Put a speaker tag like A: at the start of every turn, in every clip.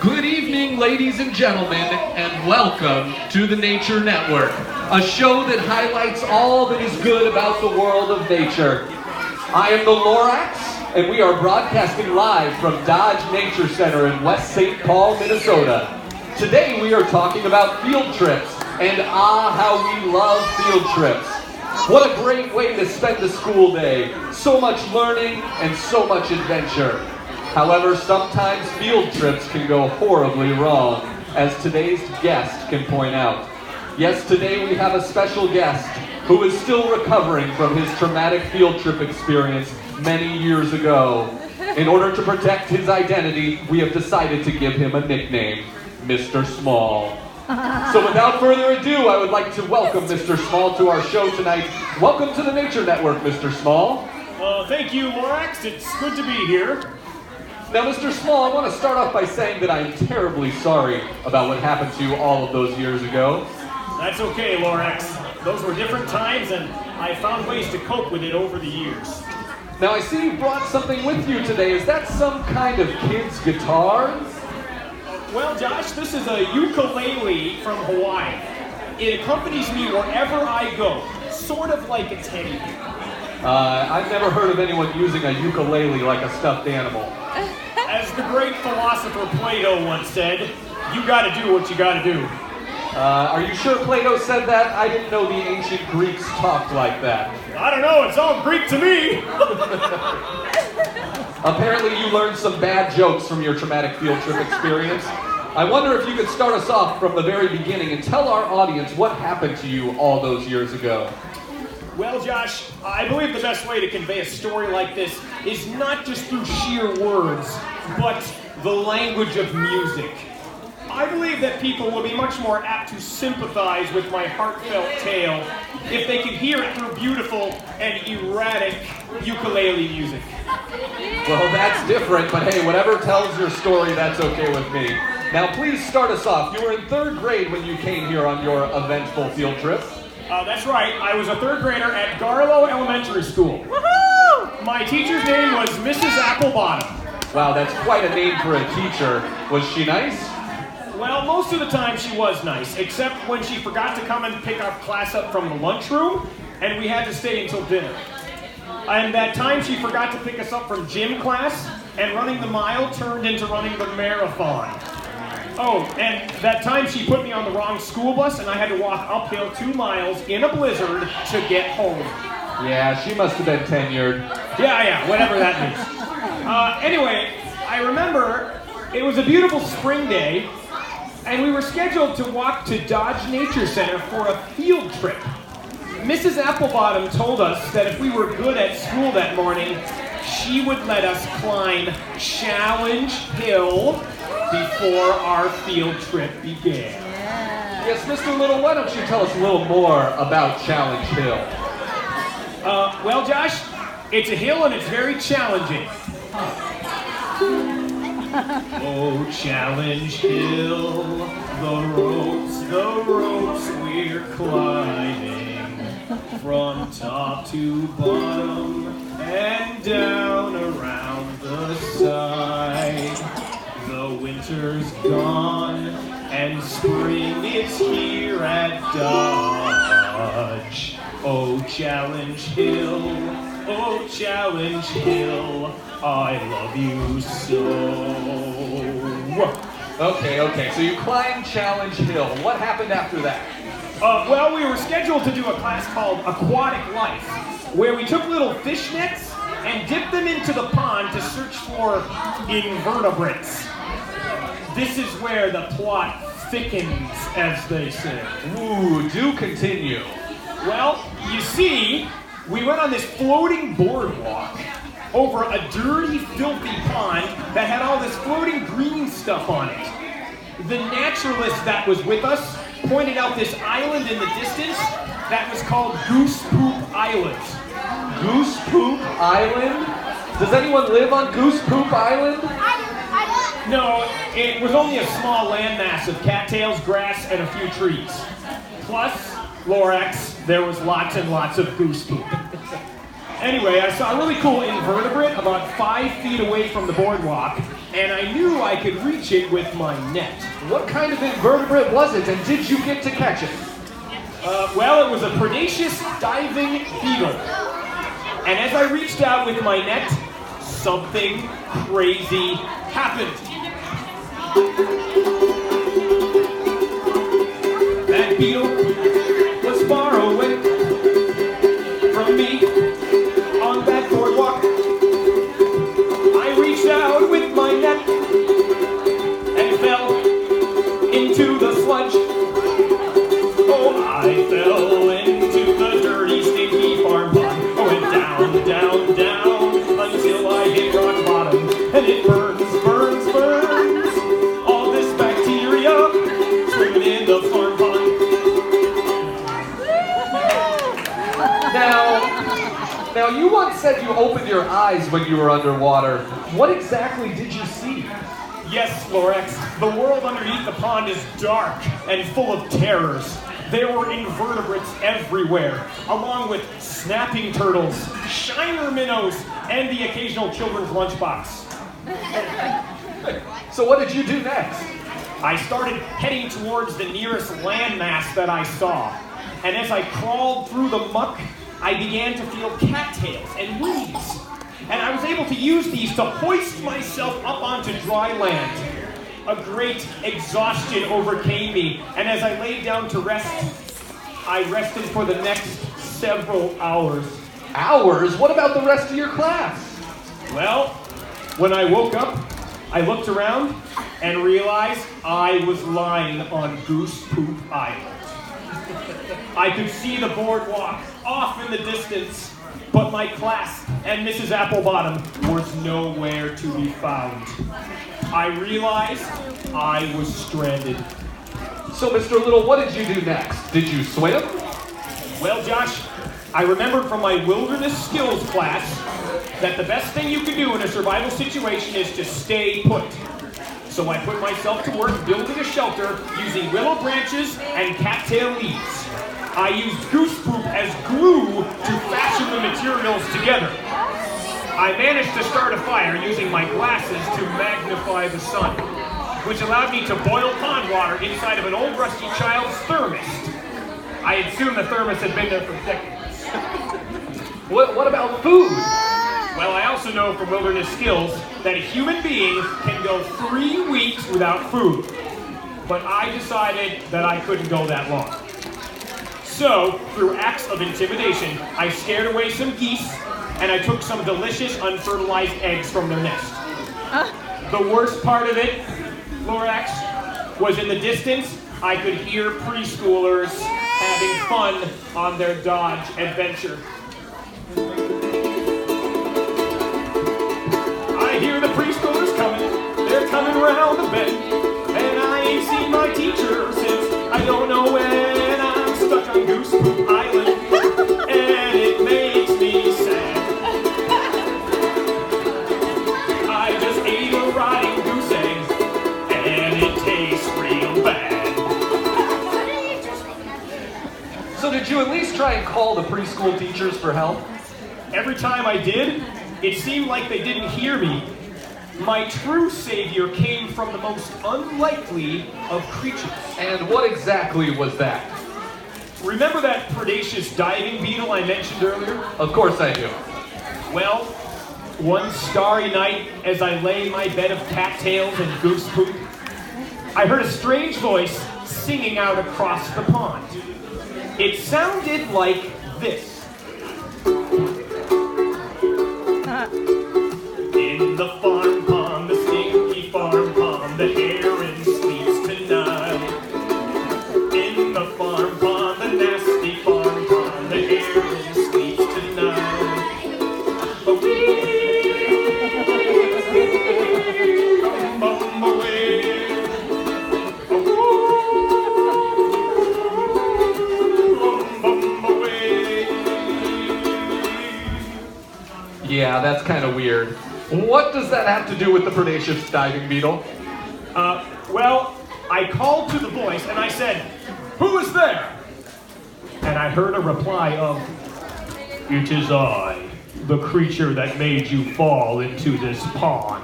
A: Good evening, ladies and gentlemen, and welcome to the Nature Network, a show that highlights all that is good about the world of nature. I am the Lorax, and we are broadcasting live from Dodge Nature Center in West St. Paul, Minnesota. Today we are talking about field trips, and how we love field trips. What a great way to spend a school day. So much learning and so much adventure. However, sometimes field trips can go horribly wrong, as today's guest can point out. Yes, today we have a special guest who is still recovering from his traumatic field trip experience many years ago. In order to protect his identity, we have decided to give him a nickname, Mr. Small. So without further ado, I would like to welcome Mr. Small to our show tonight. Welcome to the Nature Network, Mr. Small.
B: Thank you, Lorax. It's good to be here.
A: Now, Mr. Small, I want to start off by saying that I'm terribly sorry about what happened to you all of those years ago.
B: That's okay, Lorax. Those were different times, and I found ways to cope with it over the years.
A: Now, I see you brought something with you today. Is that some kind of kid's guitar?
B: Well, Josh, this is a ukulele from Hawaii. It accompanies me wherever I go, sort of like a teddy bear.
A: I've never heard of anyone using a ukulele like a stuffed animal.
B: As the great philosopher Plato once said, you gotta do what you gotta do.
A: Are you sure Plato said that? I didn't know the ancient Greeks talked like that.
B: I don't know, it's all Greek to me.
A: Apparently you learned some bad jokes from your traumatic field trip experience. I wonder if you could start us off from the very beginning and tell our audience what happened to you all those years ago.
B: Well, Josh, I believe the best way to convey a story like this is not just through sheer words, but the language of music. I believe that people will be much more apt to sympathize with my heartfelt tale if they could hear it through beautiful and erratic ukulele music.
A: Well, that's different, but hey, whatever tells your story, that's okay with me. Now, please start us off. You were in 3rd grade when you came here on your eventful field trip.
B: That's right. I was a 3rd grader at Garlow Elementary School. Woohoo! My teacher's name was Mrs. Applebottom.
A: Wow, that's quite a name for a teacher. Was she nice?
B: Well, most of the time she was nice, except when she forgot to come and pick our class up from the lunchroom, and we had to stay until dinner. And that time she forgot to pick us up from gym class, and running the mile turned into running the marathon. Oh, and that time she put me on the wrong school bus, and I had to walk uphill 2 miles in a blizzard to get home.
A: Yeah, she must have been tenured.
B: Yeah, whatever that means. Anyway, I remember it was a beautiful spring day, and we were scheduled to walk to Dodge Nature Center for a field trip. Mrs. Applebottom told us that if we were good at school that morning, she would let us climb Challenge Hill before our field trip began.
A: Yes, Mr. Little, why don't you tell us a little more about Challenge Hill?
B: Well, Josh, it's a hill and it's very challenging. Oh, Challenge Hill, the ropes we're climbing, from top to bottom and down around the side. The winter's gone and spring is here at Dodge. Oh, Challenge Hill, I love you so.
A: Okay, so you climbed Challenge Hill. What happened after that?
B: Well, we were scheduled to do a class called Aquatic Life, where we took little fish nets and dipped them into the pond to search for invertebrates. This is where the plot thickens, as they say.
A: Ooh, do continue.
B: Well, you see, we went on this floating boardwalk over a dirty, filthy pond that had all this floating green stuff on it. The naturalist that was with us pointed out this island in the distance that was called Goose Poop Island.
A: Goose Poop Island? Does anyone live on Goose Poop Island?
B: No, it was only a small landmass of cattails, grass, and a few trees. Plus, Lorax, there was lots and lots of goose poop. Anyway, I saw a really cool invertebrate about 5 feet away from the boardwalk, and I knew I could reach it with my net.
A: What kind of invertebrate was it, and did you get to catch it?
B: Well, it was a predaceous diving beetle. And as I reached out with my net, something crazy happened. That beetle was far away from me on that boardwalk. I reached out with my net and fell into the sludge. Oh, I fell into the dirty, stinky farm pond. I went down, down, down until I hit rock bottom. And it burns, burns, burns. All this bacteria swimming in the farm pond.
A: Now, you once said you opened your eyes when you were underwater. What exactly did you see?
B: Yes, Lorax, the world underneath the pond is dark and full of terrors. There were invertebrates everywhere, along with snapping turtles, shiner minnows, and the occasional children's lunchbox.
A: So what did you do next?
B: I started heading towards the nearest landmass that I saw. And as I crawled through the muck, I began to feel cattails and weeds. And I was able to use these to hoist myself up onto dry land. A great exhaustion overcame me, and as I laid down to rest, I rested for the next several hours.
A: Hours? What about the rest of your class?
B: Well, when I woke up, I looked around and realized I was lying on Goose Poop Island. I could see the boardwalk off in the distance, but my class and Mrs. Applebottom was nowhere to be found. I realized I was stranded.
A: So, Mr. Little, what did you do next? Did you swim?
B: Well, Josh, I remembered from my wilderness skills class that the best thing you can do in a survival situation is to stay put. So I put myself to work building a shelter using willow branches and cattail leaves. I used goose poop as glue to fashion the materials together. I managed to start a fire using my glasses to magnify the sun, which allowed me to boil pond water inside of an old rusty child's thermos. I assume the thermos had been there for decades.
A: What about food?
B: Well, I also know from wilderness skills that a human being can go 3 weeks without food. But I decided that I couldn't go that long. So, through acts of intimidation, I scared away some geese, and I took some delicious unfertilized eggs from their nest. The worst part of it, Lorax, was in the distance, I could hear preschoolers having fun on their Dodge adventure. I hear the preschoolers coming, they're coming around the bend, and I ain't seen my teacher since I don't know when. I'm stuck on Goose Poop Island, and it makes me sad. I just ate a rotting goose egg, and it tastes real bad.
A: So did you at least try and call the preschool teachers for help?
B: Every time I did, it seemed like they didn't hear me. My true savior came from the most unlikely of creatures.
A: And what exactly was that?
B: Remember that predaceous diving beetle I mentioned earlier?
A: Of course I do.
B: Well, one starry night, as I lay in my bed of cattails and goose poop, I heard a strange voice singing out across the pond. It sounded like this. In the farm pond, the stinky farm pond, the heron sleeps tonight. In the farm pond, the nasty farm pond, the heron sleeps tonight. Bum away. Bum away.
A: Yeah, that's kind of weird. What does that have to do with the predaceous diving beetle?
B: Well, I called to the voice and I said, "Who is there?" And I heard a reply of, "It is I, the creature that made you fall into this pond."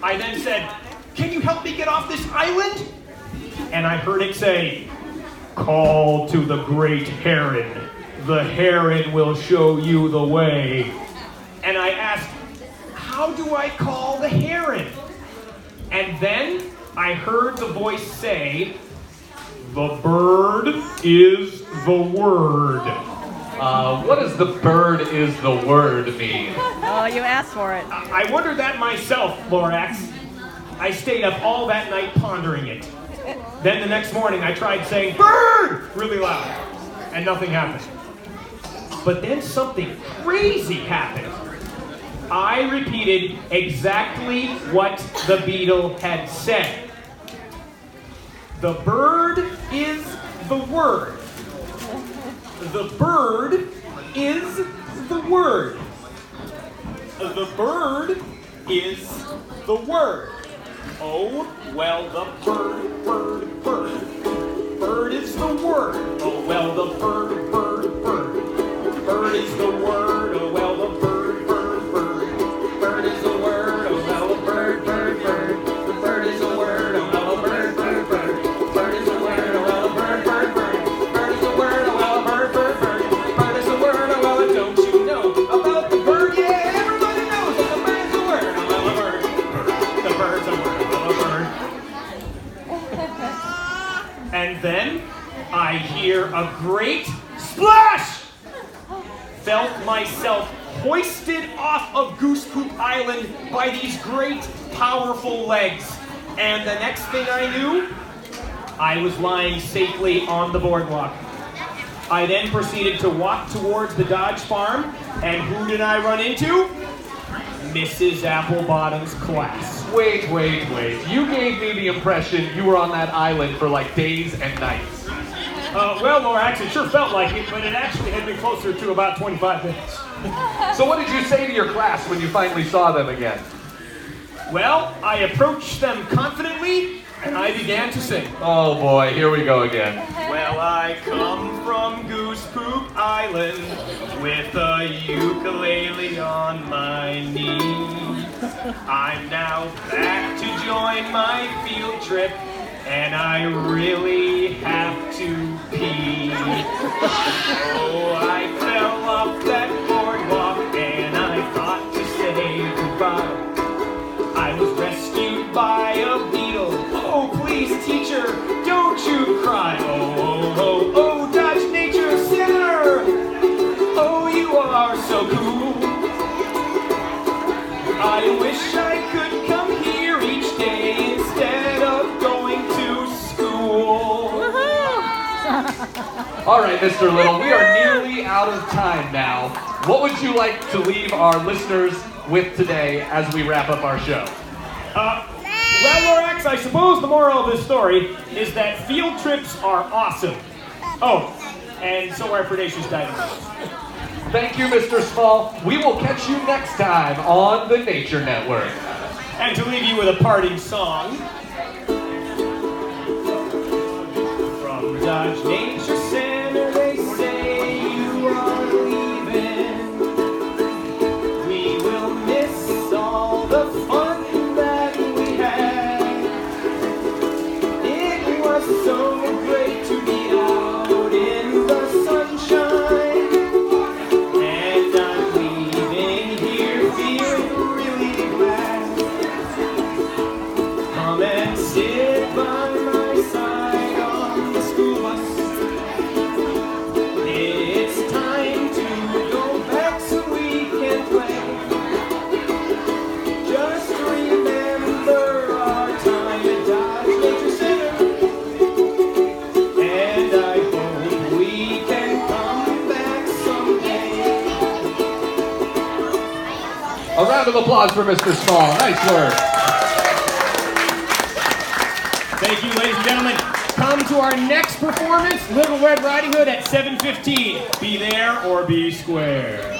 B: I then said, "Can you help me get off this island?" And I heard it say, "Call to the great heron. The heron will show you the way." And I asked, "How do I call the heron?" And then I heard the voice say, "The bird is the word."
A: What does the bird is the word mean?
C: Oh, you asked for it.
B: I wondered that myself, Lorax. I stayed up all that night pondering it. Then the next morning I tried saying, "Bird!" really loud, and nothing happened. But then something crazy happened. I repeated exactly what the beetle had said. The bird is the word. The bird is the word. The bird is the word. Oh, well, the bird, bird, bird. Bird is the word. Oh, well, the bird, bird, bird. Bird is the word. Oh, well, the bird, bird, bird. Bird is the word. Oh, well, the bird, bird, bird. The bird is the word. Oh, well, the bird, bird, bird. Bird is the word. Oh, well, the bird, bird, bird. Bird is the word. Oh, well, the bird, bird, bird. Bird is the word. Oh, well, don't you know about the bird? Yeah, everybody knows that the bird is the word. Oh, well, the bird, bird. The bird's the word. Oh, well, the bird. And then I hear a great splash! Felt myself hoisted off of Goose Poop Island by these great, powerful legs. And the next thing I knew, I was lying safely on the boardwalk. I then proceeded to walk towards the Dodge farm, and who did I run into? Mrs. Applebottom's class.
A: Wait. You gave me the impression you were on that island for like days and nights.
B: Well, Lorax, it sure felt like it, but it actually had been closer to about 25 minutes.
A: So what did you say to your class when you finally saw them again?
B: Well, I approached them confidently, and I began to sing.
A: Oh boy, here we go again.
B: Well, I come from Goose Poop Island with a ukulele on my knee. I'm now back to join my field trip, and I really have to pee. Oh, I fell off that boardwalk, and I thought to say goodbye. I was rescued by a beetle. Oh, please, teacher, don't you cry. Oh, Dodge Nature Center. Oh, you are so cool. I wish I could come here each day instead of going to school.
A: All right, Mr. Little, we are nearly out of time now. What would you like to leave our listeners with today as we wrap up our show?
B: Well, Lorax, I suppose the moral of this story is that field trips are awesome. Oh, and so are predaceous dinosaurs.
A: Thank you, Mr. Small. We will catch you next time on the Nature Network.
B: And to leave you with a parting song from Dodge Nature Center, they say you are leaving. We will miss all the fun that we had. It was so great to be out in the sunshine. And I'm leaving here feeling really glad. Come and sit by my side on the school bus. It's time to go back so we can play. Just remember our time at Dodge Nature Center. And I hope we can come back someday.
A: A round of applause for Mr. Small. Nice work.
B: Thank you, ladies and gentlemen. Come to our next performance, Little Red Riding Hood at 7:15. Be there or be square.